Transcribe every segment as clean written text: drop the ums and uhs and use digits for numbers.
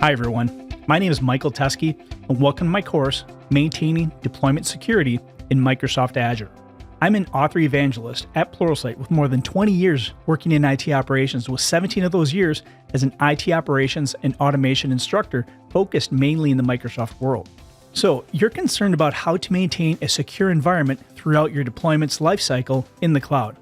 Hi everyone, my name is Michael Teske and welcome to my course, Maintaining Deployment Security in Microsoft Azure. I'm an author evangelist at Pluralsight with more than 20 years working in IT operations, with 17 of those years as an IT operations and automation instructor focused mainly in the Microsoft world. So you're concerned about how to maintain a secure environment throughout your deployment's lifecycle in the cloud.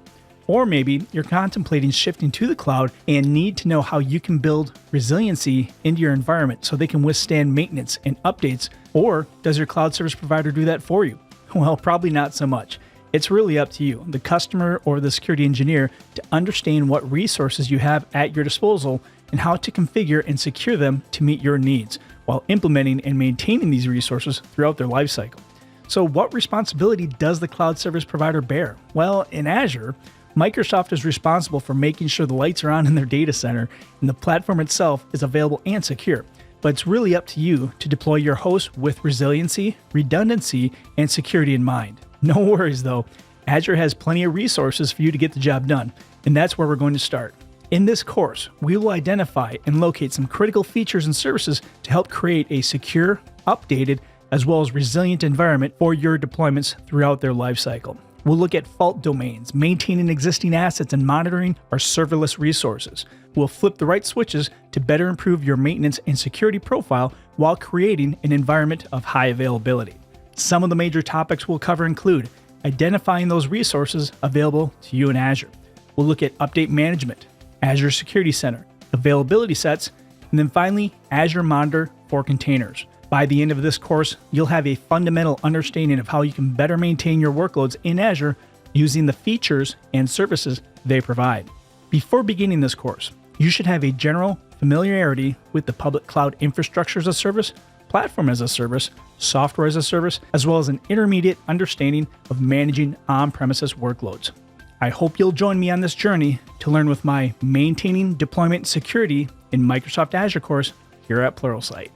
Or maybe you're contemplating shifting to the cloud and need to know how you can build resiliency into your environment so they can withstand maintenance and updates. Or does your cloud service provider do that for you? Well, probably not so much. It's really up to you, the customer or the security engineer, to understand what resources you have at your disposal and how to configure and secure them to meet your needs while implementing and maintaining these resources throughout their lifecycle. So what responsibility does the cloud service provider bear? Well, in Azure, Microsoft is responsible for making sure the lights are on in their data center and the platform itself is available and secure. But it's really up to you to deploy your host with resiliency, redundancy, and security in mind. No worries though, Azure has plenty of resources for you to get the job done, and that's where we're going to start. In this course, we will identify and locate some critical features and services to help create a secure, updated, as well as resilient environment for your deployments throughout their lifecycle. We'll look at fault domains, maintaining existing assets, and monitoring our serverless resources. We'll flip the right switches to better improve your maintenance and security profile while creating an environment of high availability. Some of the major topics we'll cover include identifying those resources available to you in Azure. We'll look at update management, Azure Security Center, availability sets, and then finally, Azure Monitor for containers. By the end of this course, you'll have a fundamental understanding of how you can better maintain your workloads in Azure using the features and services they provide. Before beginning this course, you should have a general familiarity with the public cloud infrastructure as a service, platform as a service, software as a service, as well as an intermediate understanding of managing on-premises workloads. I hope you'll join me on this journey to learn with my Maintaining Deployment Security in Microsoft Azure course here at Pluralsight.